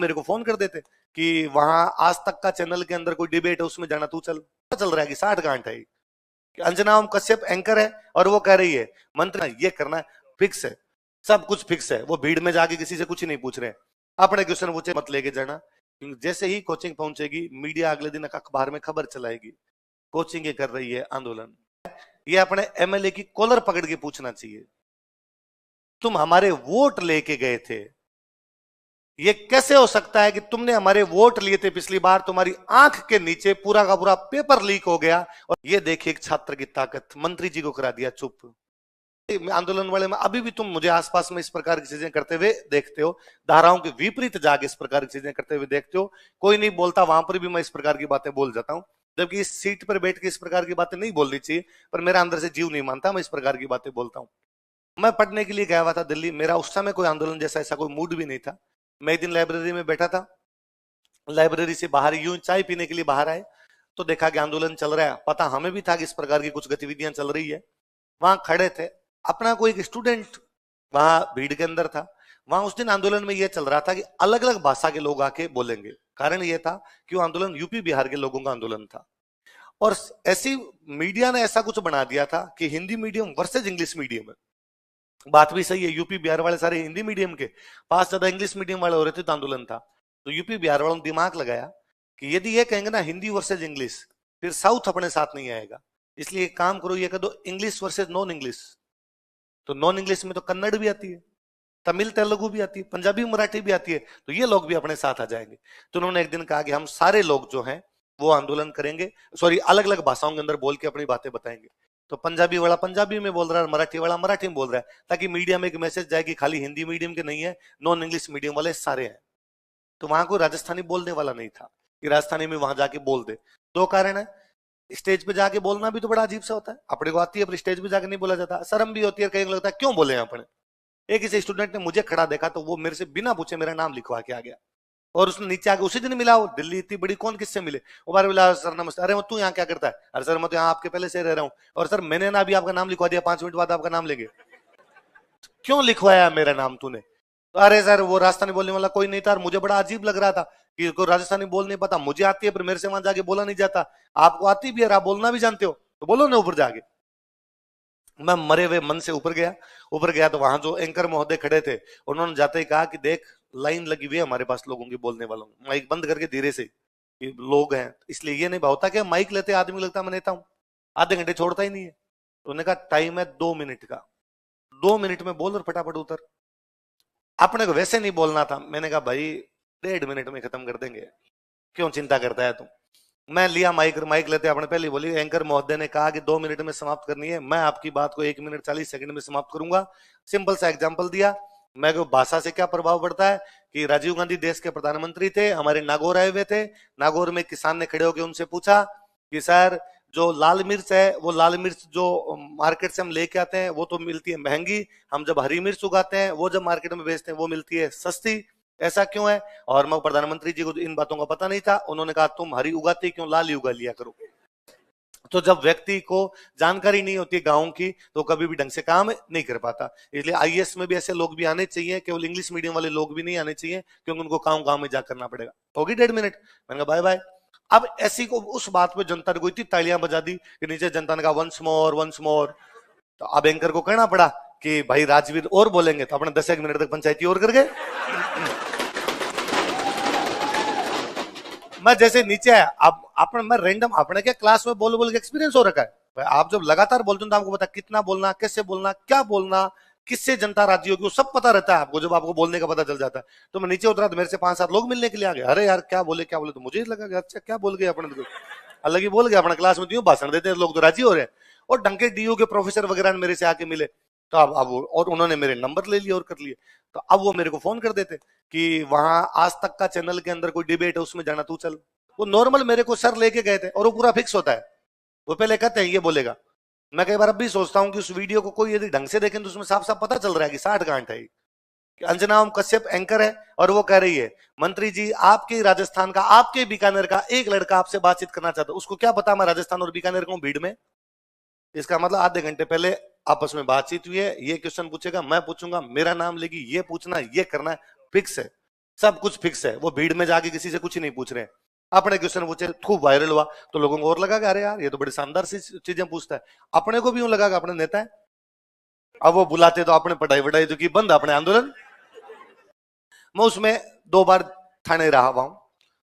मेरे को फोन कर देते कि वहां आज तक का चैनल के अंदर कोई डिबेट है उसमें जाना, तू चल रहा है कि 60 गांठ है कि अंजना ओम कश्यप एंकर है और वो कह रही है मंत्री ये करना है, फिक्स है, सब कुछ फिक्स है। वो भीड़ में जाके किसी से कुछ नहीं पूछ रहे, अपने क्वेश्चन पूछे मत लेके जाना, क्योंकि जैसे ही कोचिंग पहुंचेगी मीडिया अगले दिन अखबार में खबर चलाएगी कोचिंग ये कर रही है आंदोलन। ये अपने एमएलए की कॉलर पकड़ के पूछना चाहिए, तुम हमारे वोट लेके गए थे, ये कैसे हो सकता है कि तुमने हमारे वोट लिए थे पिछली बार, तुम्हारी आंख के नीचे पूरा का पूरा पेपर लीक हो गया और ये देखिए एक छात्र की ताकत, मंत्री जी को करा दिया चुप। आंदोलन वाले में अभी भी तुम मुझे आसपास में इस प्रकार की चीजें करते हुए देखते हो, धाराओं के विपरीत जाके इस प्रकार की चीजें करते हुए देखते हो, कोई नहीं बोलता, वहां पर भी मैं इस प्रकार की बातें बोल जाता हूं, जबकि इस सीट पर बैठ के इस प्रकार की बातें नहीं बोलनी चाहिए, पर मेरा अंदर से जीव नहीं मानता, मैं इस प्रकार की बातें बोलता हूं। मैं पढ़ने के लिए गया हुआ था दिल्ली, मेरा उस समय कोई आंदोलन जैसा ऐसा कोई मूड भी नहीं था। मैं एक दिन लाइब्रेरी में बैठा था, लाइब्रेरी से बाहर यूं चाय पीने के लिए बाहर आए तो देखा कि आंदोलन चल रहा है, पता हमें भी था कि इस प्रकार की कुछ गतिविधियां चल रही है। वहां खड़े थे, अपना कोई स्टूडेंट वहां भीड़ के अंदर था। वहां उस दिन आंदोलन में यह चल रहा था कि अलग अलग भाषा के लोग आके बोलेंगे, कारण यह था कि वो आंदोलन यूपी बिहार के लोगों का आंदोलन था, और ऐसी मीडिया ने ऐसा कुछ बना दिया था कि Hindi medium versus English medium है। बात भी सही है, यूपी बिहार वाले सारे हिंदी मीडियम के, पास ज्यादा इंग्लिश मीडियम वाले हो रहे थे तो आंदोलन था। तो यूपी बिहार वालों ने दिमाग लगाया कि यदि ये कहेंगे ना हिंदी वर्सेज इंग्लिश, फिर साउथ अपने साथ नहीं आएगा, इसलिए एक काम करो, ये कह दो इंग्लिश वर्सेज नॉन इंग्लिश। तो नॉन इंग्लिश में तो कन्नड़ भी आती है, तमिल तेलुगु भी आती है, पंजाबी मराठी भी आती है, तो ये लोग भी अपने साथ आ जाएंगे। तो उन्होंने एक दिन कहा कि हम सारे लोग जो हैं वो आंदोलन करेंगे, सॉरी अलग अलग भाषाओं के अंदर बोल के अपनी बातें बताएंगे। तो पंजाबी वाला पंजाबी में बोल रहा है, मराठी वाला मराठी में बोल रहा है, ताकि मीडिया में एक मैसेज जाए कि खाली हिंदी मीडियम के नहीं है, नॉन इंग्लिश मीडियम वाले सारे हैं। तो वहां कोई राजस्थानी बोलने वाला नहीं था कि राजस्थानी में वहां जाके बोल दे। दो कारण है, स्टेज पे जाके बोलना भी तो बड़ा अजीब सा होता है, अपने को आती है पर स्टेज पे जाके नहीं बोला जाता, शर्म भी होती है, कहीं लगता है क्यों बोले अपने। एक किसी स्टूडेंट ने मुझे खड़ा देखा तो वो मेरे से बिना पूछे मेरा नाम लिखवा के आ गया, और उसने नीचे आके उसी दिन मिला, वो दिल्ली इतनी बड़ी कौन किससे मिले, वो बार मिला, सर नमस्ते, अरे तू यहाँ क्या करता है, अरे सर मैं तो यहाँ आपके पहले से रह रहा हूँ, और सर मैंने ना अभी आपका नाम लिखवा दिया, 5 मिनट बाद आपका नाम लेंगे, क्यों लिखवाया मेरा नाम तूने। तो अरे सर वो राजस्थानी बोलने वाला कोई नहीं था, और मुझे बड़ा अजीब लग रहा था कि कोई राजस्थानी बोल नहीं पाता, मुझे आती है पर मेरे से वहां जाके बोला नहीं जाता, आपको आती भी है, आप बोलना भी जानते हो तो बोलो ना ऊपर जाके। मैं मरे हुए मन से ऊपर गया, ऊपर गया तो वहां जो एंकर महोदय खड़े थे उन्होंने जाते ही कहा कि देख लाइन लगी हुई है हमारे पास लोगों की बोलने वालों, माइक बंद करके धीरे से, कि लोग हैं, इसलिए ये नहीं होता कि माइक लेते आदमी लगता मैं नेता हूं, आधे घंटे छोड़ता ही नहीं है। तो उन्होंने कहा टाइम है 2 मिनट का, 2 मिनट में बोल और फटाफट उतर, अपने को वैसे नहीं बोलना था। मैंने कहा भाई 1.5 मिनट में खत्म कर देंगे, क्यों चिंता करता है तुम। मैं लिया माइक, माइक लेते अपने पहले बोली एंकर महोदय ने कहा कि 2 मिनट में समाप्त करनी है, मैं आपकी बात को 1 मिनट 40 सेकंड में समाप्त करूंगा। सिंपल सा एग्जांपल दिया। मैं को भाषा से क्या प्रभाव पड़ता है कि राजीव गांधी देश के प्रधानमंत्री थे, हमारे नागौर आए हुए थे, नागौर में किसान ने खड़े होकर उनसे पूछा कि सर जो लाल मिर्च है, वो लाल मिर्च जो मार्केट से हम लेके आते हैं वो तो मिलती है महंगी, हम जब हरी मिर्च उगाते हैं वो जब मार्केट में बेचते हैं वो मिलती है सस्ती, ऐसा क्यों है। और मैं प्रधानमंत्री जी को इन बातों का पता नहीं था, उन्होंने कहा तुम हरी उगाते क्यों, लाल ही उगा लिया करो। तो जब व्यक्ति को जानकारी नहीं होती गांव की तो कभी भी ढंग से काम नहीं कर पाता, इसलिए आईएएस में भी ऐसे लोग भी आने चाहिए, केवल इंग्लिश मीडियम वाले लोग भी नहीं आने चाहिए, क्योंकि उनको गांव में जा करना पड़ेगा। होगी 1.5 मिनट, मैंने कहा बाय बाय। अब ऐसी को उस बात पे जनता ने कोई इतनी तालियां बजा दी कि नीचे जनता ने कहा वंस मोर वंस मोर। तो अब एंकर को कहना पड़ा कि भाई राजवीर और बोलेंगे, तो अपने 10 मिनट तक पंचायती और कर गए। मैं जैसे नीचे आया, अब अपने मैं रैंडम अपने क्या क्लास में बोल बोल के एक्सपीरियंस हो रखा है भाई, आप जब लगातार बोलते हो तो आपको पता कितना बोलना, कैसे बोलना, क्या बोलना, किससे जनता राजी होगी, वो सब पता रहता है आपको, जब आपको बोलने का पता चल जाता है। तो मैं नीचे उतरा तो मेरे से 5-7 लोग मिलने के लिए आ गए, अरे यार क्या बोले क्या बोले, तो मुझे लगा कि अच्छा क्या बोल गए अपने, तो अलग ही बोल गया अपना, क्लास में क्यों भाषण देते हैं लोग तो राजी हो रहे हैं। और डंके डीयू के प्रोफेसर वगैरह मेरे से आके मिले, तो अब और उन्होंने मेरे नंबर ले लिए और कर लिए, तो अब वो मेरे को फोन कर देते कि वहां आज तक का चैनल के अंदर कोई डिबेट है उसमें जाना, तू चल। वो नॉर्मल मेरे को सर लेके गए थे, और वो पूरा फिक्स होता है, वो पहले कहते हैं ये बोलेगा। मैं कई बार अब भी सोचता हूं कि उस वीडियो को कोई यदि ढंग से देखें तो उसमें साफ साफ पता चल रहा है कि 60 गांठ है, कि अंजना ओम कश्यप एंकर है और वो कह रही है मंत्री जी आपके राजस्थान का, आपके बीकानेर का एक लड़का आपसे बातचीत करना चाहता है, उसको क्या पता मैं राजस्थान और बीकानेर का भीड़ में। इसका मतलब आधे घंटे पहले आपस में बातचीत हुई है, ये क्वेश्चन पूछेगा, मैं पूछूंगा, मेरा नाम लेगी, ये पूछना, ये करना है, फिक्स है। सब कुछ फिक्स है, वो भीड़ में जाके किसी से कुछ नहीं पूछ रहे हैं। अपने क्वेश्चन पूछे, खूब वायरल हुआ, तो लोगों को और लगा कि अरे यार ये तो बड़ी शानदार सी चीजें पूछता है। अपने को भी यूं लगा कि अपने नेता है। अब वो बुलाते तो अपने पढ़ाई वढ़ाई तो की बंद, अपने आंदोलन। मैं उसमें 2 बार थाने रहा हुआ हूं।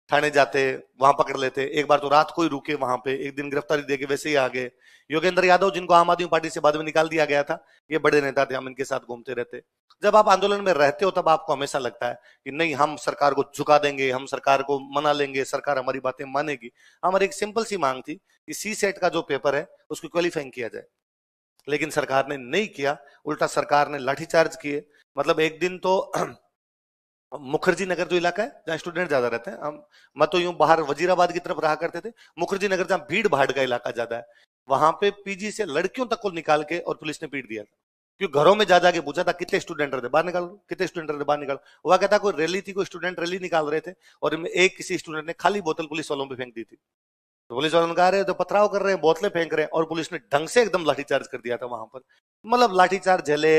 थाने जाते, वहां पकड़ लेते, एक बार तो रात को ही रुके वहां पे, एक दिन गिरफ्तारी देके वैसे ही आ गए। योगेंद्र यादव, जिनको आम आदमी पार्टी से बाद में निकाल दिया गया था, ये बड़े नेता थे, हम इनके साथ घूमते रहते। जब आप आंदोलन में रहते हो तब आपको हमेशा लगता है कि नहीं, हम सरकार को झुका देंगे, हम सरकार को मना लेंगे, सरकार हमारी बातें मानेगी। हमारी एक सिंपल सी मांग थी कि सी सेट का जो पेपर है उसको क्वालिफाइंग किया जाए, लेकिन सरकार ने नहीं किया। उल्टा सरकार ने लाठीचार्ज किए। मतलब एक दिन तो मुखर्जी नगर जो इलाका है जहाँ स्टूडेंट ज्यादा रहते हैं, हम मैं तो यूं बाहर वजीराबाद की तरफ रहा करते थे, मुखर्जी नगर जहाँ भीड़ भाड़ का इलाका ज्यादा है, वहां पे पीजी से लड़कियों तक को निकाल के और पुलिस ने पीट दिया था। क्योंकि घरों में जा जाके पूछा था कितने स्टूडेंट रहते, बाहर निकालो, कितने स्टूडेंट रहते, बाहर निकालो। वह कहता कोई रैली थी, कोई स्टूडेंट रैली निकाल रहे थे, और एक किसी स्टूडेंट ने खाली बोतल पुलिस वालों पे फेंक दी थी। तो पुलिस वालों ने कहा रहे तो पथराव कर रहे हैं, बोतलें फेंक रहे हैं, और पुलिस ने ढंग से एकदम लाठीचार्ज कर दिया था वहां पर। मतलब लाठीचार्ज झेले।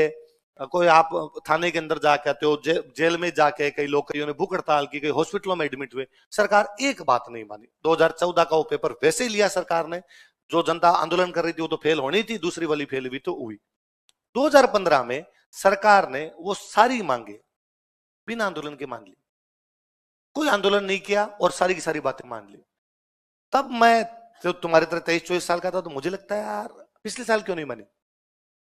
कोई आप थाने के अंदर जाके आते हो, जेल में जाके कई लोग, कईयों ने भूख हड़ताल की, कई हॉस्पिटलों में एडमिट हुए। सरकार एक बात नहीं मानी। 2014 का वो पेपर वैसे ही लिया सरकार ने। जो जनता आंदोलन कर रही थी वो तो फेल होनी थी, दूसरी वाली फेल हुई तो हुई। 2015 में सरकार ने वो सारी मांगे बिना आंदोलन के मान ली। कोई आंदोलन नहीं किया और सारी की सारी बातें मान ली। तब मैं जो तुम्हारी तरह 23-24 साल का था, तो मुझे लगता है यार पिछले साल क्यों नहीं मानी।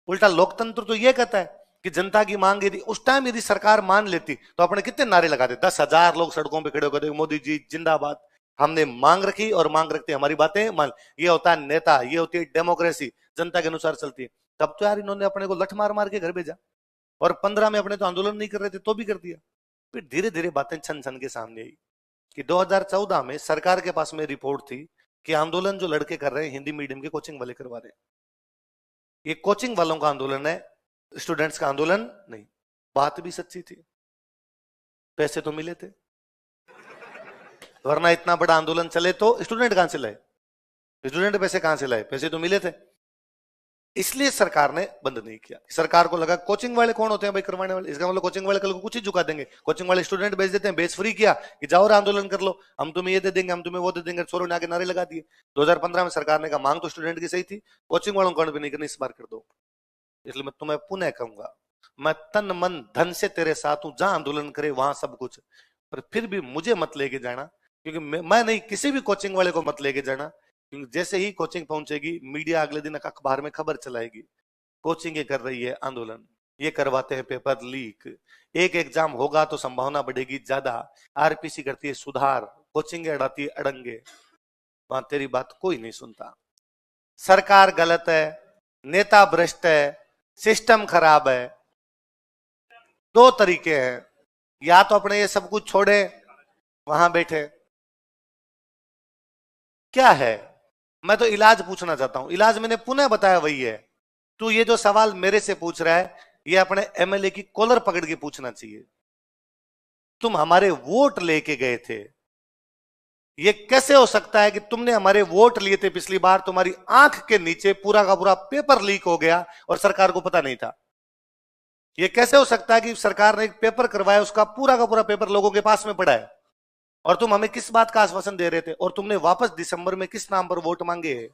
उल्टा लोकतंत्र तो ये कहता है कि जनता की मांग यदि उस टाइम यदि सरकार मान लेती तो अपने कितने नारे लगाते, 10,000 लोग सड़कों पे खड़े होकर मोदी जी जिंदाबाद। हमने मांग रखी और मांग रखते हमारी बातें मान। ये होता है नेता, ये होती है डेमोक्रेसी, जनता के अनुसार चलती है। तब तो यार इन्होंने अपने को लठ मार मार के घर भेजा, और 15 में अपने तो आंदोलन नहीं कर रहे थे तो भी कर दिया। फिर धीरे धीरे बातें छन छन के सामने आई कि 2014 में सरकार के पास में रिपोर्ट थी कि आंदोलन जो लड़के कर रहे हैं हिंदी मीडियम के कोचिंग वाले करवा रहे हैं। ये कोचिंग वालों का आंदोलन है, स्टूडेंट्स का आंदोलन नहीं। बात भी सच्ची थी, पैसे तो मिले थे, वरना इतना बड़ा आंदोलन चले तो स्टूडेंट कहां से लाए, स्टूडेंट पैसे कहां से लाए, पैसे तो मिले थे। इसलिए सरकार ने बंद नहीं किया। सरकार को लगा कोचिंग वाले कौन होते हैं भाई करवाने वाले, इसका मतलब कोचिंग वाले कल को कुछ ही झुका देंगे। कोचिंग वाले स्टूडेंट भेज देते हैं, बेच फ्री किया कि जाओ और आंदोलन कर लो, हम तुम्हें ये दे देंगे, हम तुम्हें वो दे देंगे, छोरों ने आगे नारे लगा दिए। 2015 में सरकार ने कहा मांग तो स्टूडेंट की सही थी, कोचिंग वालों को भी नहीं करनी, इस बार कर दो। इसलिए मैं तुम्हें पुनः कहूंगा, मैं तन मन धन से तेरे साथ हूं, जहां आंदोलन करे वहां सब कुछ, पर फिर भी मुझे मत लेके जाना। क्योंकि मैं नहीं, किसी भी कोचिंग वाले को मत लेके जाना, क्योंकि जैसे ही कोचिंग पहुंचेगी मीडिया अगले दिन अखबार में खबर चलाएगी कोचिंग ये कर रही है आंदोलन, ये करवाते हैं पेपर लीक, एक एग्जाम होगा तो संभावना बढ़ेगी ज्यादा, आरपीसी करती है सुधार, कोचिंग अड़ाती है अड़ंगे। वहां तेरी बात कोई नहीं सुनता। सरकार गलत है, नेता भ्रष्ट है, सिस्टम खराब है। 2 तरीके हैं, या तो अपने ये सब कुछ छोड़े वहां बैठे। क्या है, मैं तो इलाज पूछना चाहता हूं। इलाज मैंने पुनः बताया वही है। तू ये जो सवाल मेरे से पूछ रहा है, ये अपने एमएलए की कॉलर पकड़ के पूछना चाहिए। तुम हमारे वोट लेके गए थे, ये कैसे हो सकता है कि तुमने हमारे वोट लिए थे पिछली बार, तुम्हारी आंख के नीचे पूरा का पूरा पेपर लीक हो गया और सरकार को पता नहीं था। ये कैसे हो सकता है कि सरकार ने एक पेपर करवाया, उसका पूरा का पूरा पेपर लोगों के पास में पड़ा है, और तुम हमें किस बात का आश्वासन दे रहे थे, और तुमने वापस दिसंबर में किस नाम पर वोट मांगे है।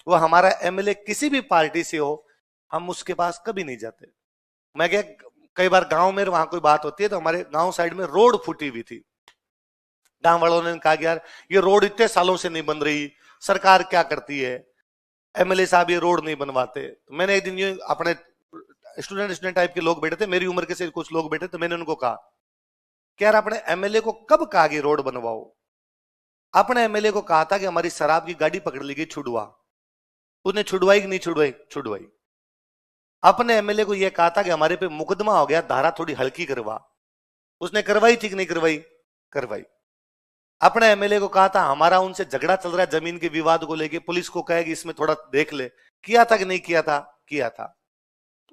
वो हमारा एमएलए किसी भी पार्टी से हो, हम उसके पास कभी नहीं जाते। मैं क्या, कई बार गांव में वहां कोई बात होती है तो हमारे गांव साइड में रोड फूटी हुई थी। गांव वालों ने कहा कि यार ये रोड इतने सालों से नहीं बन रही, सरकार क्या करती है, एमएलए साहब ये रोड नहीं बनवाते। तो मैंने एक दिन ये अपने स्टूडेंट टाइप के लोग बैठे थे, मेरी उम्र के से कुछ लोग बैठे, तो मैंने उनको कहा कि यार अपने एमएलए को कब कहा कि रोड बनवाओ। अपने एमएलए को कहा था कि हमारी शराब की गाड़ी पकड़ ली गई, छुड़वा। उसने छुड़वाई कि नहीं छुड़वाई, छुड़वाई। अपने एमएलए को यह कहा था कि हमारे पे मुकदमा हो गया, धारा थोड़ी हल्की करवा, उसने करवाई थी कि नहीं करवाई, करवाई। अपने एमएलए को कहा था हमारा उनसे झगड़ा चल रहा है जमीन के विवाद को लेके, पुलिस को कहेगी इसमें थोड़ा देख ले, किया था कि नहीं किया था, किया था।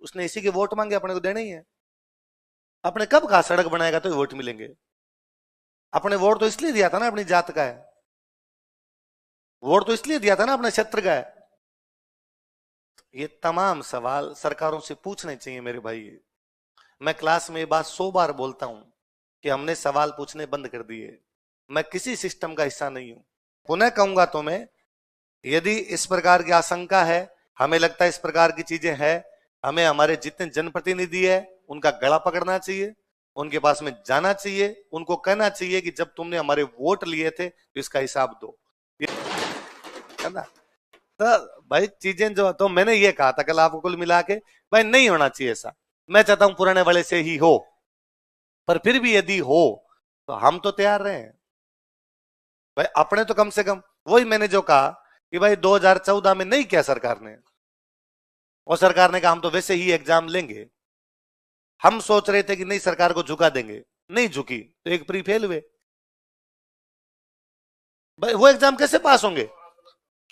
उसने इसी के वोट मांगे, अपने को देने ही है। अपने कब कहा सड़क बनाएगा तो वोट मिलेंगे। अपने वोट तो इसलिए दिया था ना, अपनी जात का है, वोट तो इसलिए दिया था ना, अपने क्षेत्र का है। ये तमाम सवाल सरकारों से पूछने चाहिए मेरे भाई। मैं क्लास में ये बात 100 बार बोलता हूं कि हमने सवाल पूछने बंद कर दिए। मैं किसी सिस्टम का हिस्सा नहीं हूं। पुनः कहूंगा तो मैं, यदि इस प्रकार की आशंका है, हमें लगता है इस प्रकार की चीजें हैं, हमें हमारे जितने जनप्रतिनिधि है उनका गला पकड़ना चाहिए, उनके पास में जाना चाहिए, उनको कहना चाहिए कि जब तुमने हमारे वोट लिए थे तो इसका हिसाब दो, है ना। तो भाई चीजें जो, तो मैंने ये कहा था कल आपको कुल मिला के, भाई नहीं होना चाहिए ऐसा। मैं चाहता हूं पुराने वाले से ही हो, पर फिर भी यदि हो तो हम तो तैयार रहे हैं भाई। अपने तो कम से कम, वही मैंने जो कहा कि भाई 2014 में नहीं किया सरकार ने, और सरकार ने कहा हम तो वैसे ही एग्जाम लेंगे। हम सोच रहे थे कि नहीं सरकार को झुका देंगे, नहीं झुकी तो एक प्री फेल हुए। भाई वो एग्जाम कैसे पास होंगे?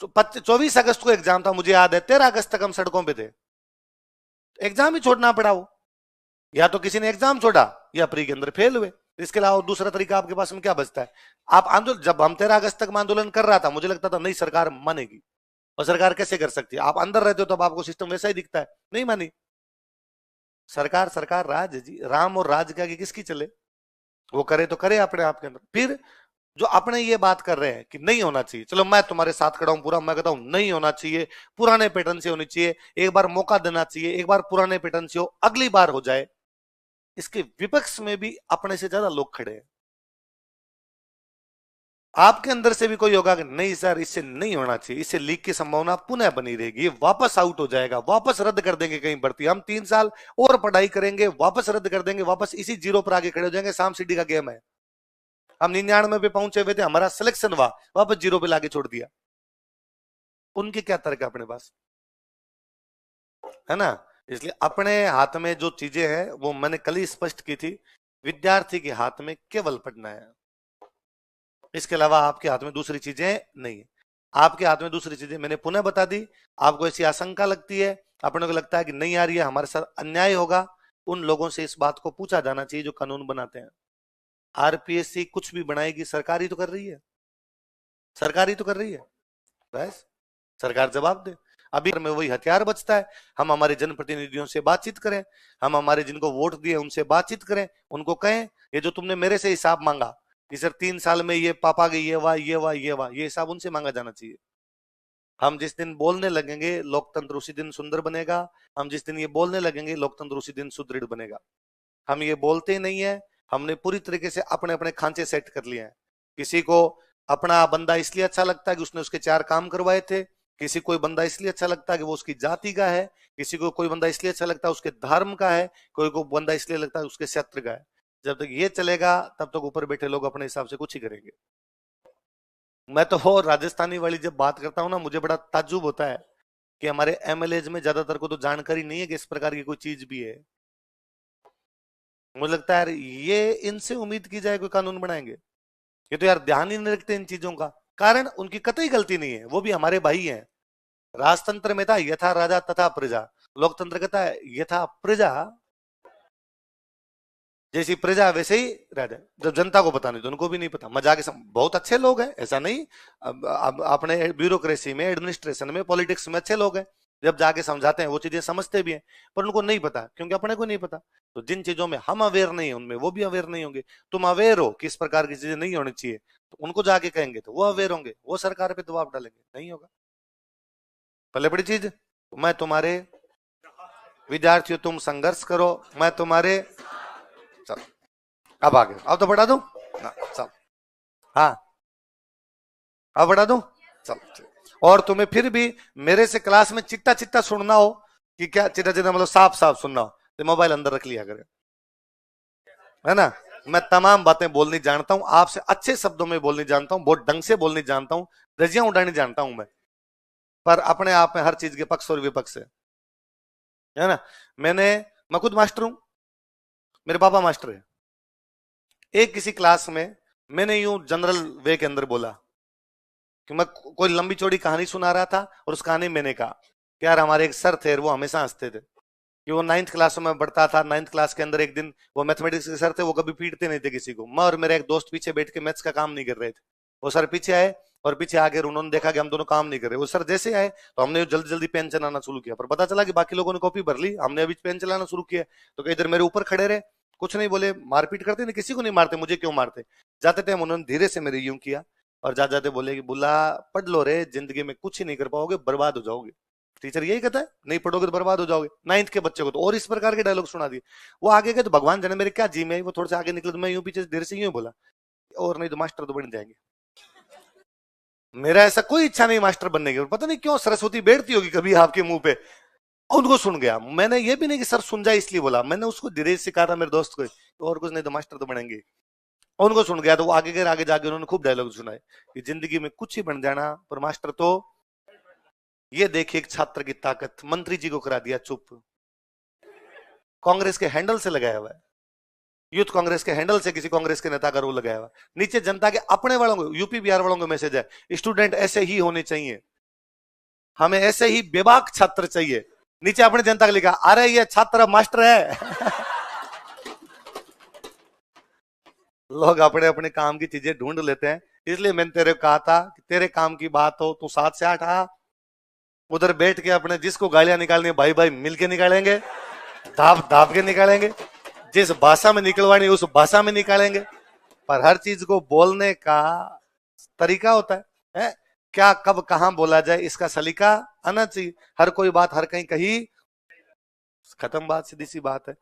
24 अगस्त को एग्जाम था, मुझे याद है 13 अगस्त तक हम सड़कों पे थे, एग्जाम ही छोड़ना पड़ा। वो या तो किसी ने एग्जाम छोड़ा या प्री के अंदर फेल हुए, इसके अलावा दूसरा तरीका आपके पास में क्या बचता है? आप आंदोलन, जब हम 13 अगस्त तक में आंदोलन कर रहा था, मुझे लगता था नहीं सरकार मानेगी, और सरकार कैसे कर सकती है? आप अंदर रहते हो तब आपको सिस्टम वैसा ही दिखता है, नहीं मानी सरकार। सरकार राज है जी, राम और राज के आगे किसकी चले? वो करे तो करे अपने आप के अंदर। फिर जो अपने ये बात कर रहे हैं कि नहीं होना चाहिए, चलो मैं तुम्हारे साथ खड़ा हूं पूरा, मैं कहता हूं नहीं होना चाहिए, पुराने पैटर्न से होनी चाहिए, एक बार मौका देना चाहिए, एक बार पुराने पैटर्न से हो, अगली बार हो जाए। इसके विपक्ष में भी अपने से ज्यादा लोग खड़े हैं। आपके अंदर से भी कोई होगा कि नहीं सर इससे नहीं होना चाहिए, इससे लीक की संभावना पुनः बनी रहेगी, ये वापस आउट हो जाएगा, वापस रद्द कर देंगे कहीं भर्ती, हम 3 साल और पढ़ाई करेंगे, वापस रद्द कर देंगे, वापस इसी जीरो पर आगे खड़े हो जाएंगे। शाम सिटी का गेम है, हम 99 पे पहुंचे हुए थे, हमारा सिलेक्शन हुआ, वापस जीरो पे लाके छोड़ दिया। उनके क्या तर्क है अपने पास, है ना। इसलिए अपने हाथ में जो चीजें हैं वो मैंने कल ही स्पष्ट की थी, विद्यार्थी के हाथ में केवल पढ़ना है, इसके अलावा आपके हाथ में दूसरी चीजें नहीं है। आपके हाथ में दूसरी चीजें मैंने पुनः बता दी। आपको ऐसी आशंका लगती है, अपने को लगता है कि नहीं आ रही है, हमारे साथ अन्याय होगा, उन लोगों से इस बात को पूछा जाना चाहिए जो कानून बनाते हैं। आरपीएससी कुछ भी बनाएगी, सरकार ही तो कर रही है, सरकार ही तो कर रही है, बस सरकार जवाब दे। अभी में वही हथियार बचता है, हम हमारे जनप्रतिनिधियों से बातचीत करें, हम हमारे जिनको वोट दिए उनसे बातचीत करें, उनको कहें ये जो तुमने मेरे से हिसाब मांगा कि सर 3 साल में ये पापा के ये वाह ये वाह ये वाह, ये हिसाब उनसे मांगा जाना चाहिए। हम जिस दिन बोलने लगेंगे लोकतंत्र उसी दिन सुंदर बनेगा, हम जिस दिन ये बोलने लगेंगे लोकतंत्र उसी दिन सुदृढ़ बनेगा। हम ये बोलते ही नहीं है, हमने पूरी तरीके से अपने अपने खांचे सेट कर लिए हैं। किसी को अपना बंदा इसलिए अच्छा लगता है कि उसने उसके 4 काम करवाए थे, किसी कोई बंदा इसलिए अच्छा लगता है कि वो उसकी जाति का है, किसी को कोई बंदा इसलिए अच्छा लगता है उसके धर्म का है, कोई को बंदा इसलिए लगता है उसके क्षेत्र का है। जब तक ये चलेगा तब तक ऊपर बैठे लोग अपने हिसाब से कुछ ही करेंगे। मैं तो वो राजस्थानी वाली जब बात करता हूँ ना, मुझे बड़ा ताज्जुब होता है कि हमारे एमएलए में ज्यादातर को तो जानकारी नहीं है कि इस प्रकार की कोई चीज भी है। मुझे लगता है यार ये इनसे उम्मीद की जाए कोई कानून बनाएंगे, ये तो यार ध्यान ही नहीं रखते इन चीजों का। कारण उनकी कतई गलती नहीं है, वो भी हमारे भाई हैं। राजतंत्र में था यथा राजा तथा प्रजा, लोकतंत्र कहता है यथा प्रजा, जैसी प्रजा वैसे ही राजा। जब जनता को पता नहीं तो उनको भी नहीं पता, मजाक के बहुत अच्छे लोग हैं ऐसा नहीं, अब अपने ब्यूरोक्रेसी में, एडमिनिस्ट्रेशन में, पॉलिटिक्स में अच्छे लोग हैं, जब जाके समझाते हैं वो चीजें समझते भी हैं, पर उनको नहीं पता क्योंकि अपने को नहीं पता। तो जिन चीजों में हम अवेयर नहीं है उनमें वो भी अवेयर नहीं होंगे। तुम अवेयर हो कि इस प्रकार की चीजें नहीं होनी चाहिए, तो उनको जाके कहेंगे तो वो अवेयर होंगे, वो सरकार पे दबाव डालेंगे, नहीं होगा। पहले बड़ी चीज, मैं तुम्हारे विद्यार्थियों, तुम संघर्ष करो, मैं तुम्हारे, चल अब आगे, अब तो बढ़ा दूं ना, चल हाँ अब बढ़ा दूं, चल। और तुम्हें फिर भी मेरे से क्लास में चिट्टा चिट्टा सुनना हो, कि क्या चिट्टा चिट्टा मतलब साफ साफ सुनना हो, तो मोबाइल अंदर रख लिया करे, है ना। मैं तमाम बातें बोलनी जानता हूं, आपसे अच्छे शब्दों में बोलनी जानता हूं, बहुत ढंग से बोलनी जानता हूं, रजियां उड़ानी जानता हूं मैं, पर अपने आप में हर चीज के पक्ष और विपक्ष है ना। मैं खुद मास्टर हूं, मेरे पापा मास्टर है। एक किसी क्लास में मैंने यूं जनरल वे के अंदर बोला कि मैं कोई लंबी चौड़ी कहानी सुना रहा था, और उस कहानी में मैंने कहा कि यार हमारे एक सर थे, वो हमेशा हंसते थे कि वो 9th क्लास में पढ़ता था, 9th क्लास के अंदर एक दिन वो मैथमेटिक्स के सर थे, वो कभी पीटते नहीं थे किसी को। मैं और मेरा एक दोस्त पीछे बैठ के मैथ्स का काम नहीं कर रहे थे, वो सर पीछे आए, और पीछे आकर उन्होंने देखा कि हम दोनों काम नहीं कर रहे, वो सर जैसे आए तो हमने जल्दी जल्दी पेन चलाना शुरू किया, पर पता चला कि बाकी लोगों ने कॉपी भर ली, हमने अभी पेन चलाना शुरू किया, तो इधर मेरे ऊपर खड़े रहे, कुछ नहीं बोले, मारपीट करते नहीं, किसी को नहीं मारते, मुझे क्यों मारते। जाते टाइम उन्होंने धीरे से मेरे यूं किया और जाते जाते बोले कि बुला पढ़ लो रे, जिंदगी में कुछ ही नहीं कर पाओगे, बर्बाद हो जाओगे। टीचर यही कहता है, नहीं पढ़ोगे तो बर्बाद हो जाओगे। 9th के बच्चे को तो और इस प्रकार के डायलॉग सुना दिए। वो आगे गए तो भगवान जाने मेरे क्या जी में, वो थोड़े से आगे निकले तो मैं यूं पीछे से धीरे से यूं बोला, और नहीं तो मास्टर तो बन जाएंगे। मेरा ऐसा कोई इच्छा नहीं मास्टर बनने की, पता नहीं क्यों सरस्वती बैठती होगी कभी आपके मुंह पे। उनको सुन गया, मैंने ये भी नहीं कि सर सुन जाए इसलिए बोला, मैंने उसको धीरे से कहा था मेरे दोस्त को, और कुछ नहीं तो मास्टर तो बनेंगे। उनको सुन गया तो वो आगे गए, आगे जाके उन्होंने खूब डायलॉग सुनाए कि जिंदगी में कुछ ही बन जाना पर मास्टर तो। ये देखिए एक छात्र की ताकत, मंत्री जी को करा दिया चुप, कांग्रेस के हैंडल से लगाया हुआ है, यूथ कांग्रेस के हैंडल से किसी कांग्रेस के नेता का रोल लगाया हुआ। नीचे जनता के अपने वालों को, यूपी बिहार वालों को मैसेज है, स्टूडेंट ऐसे ही होने चाहिए, हमें ऐसे ही बेबाक छात्र चाहिए। नीचे अपने जनता का लिखा, अरे ये छात्र मास्टर है। लोग अपने अपने काम की चीजें ढूंढ लेते हैं, इसलिए मैंने तेरे को कहा था कि तेरे काम की बात हो तू 7 से 8 आ, उधर बैठ के अपने जिसको गालियां निकालनी भाई भाई मिलके निकालेंगे, दाब दाब के निकालेंगे, जिस भाषा में निकलवानी उस भाषा में निकालेंगे। पर हर चीज को बोलने का तरीका होता है? क्या कब कहां बोला जाए इसका सलीका आना चाहिए। हर कोई बात हर कहीं कही, खत्म बात, सीधी सी बात है।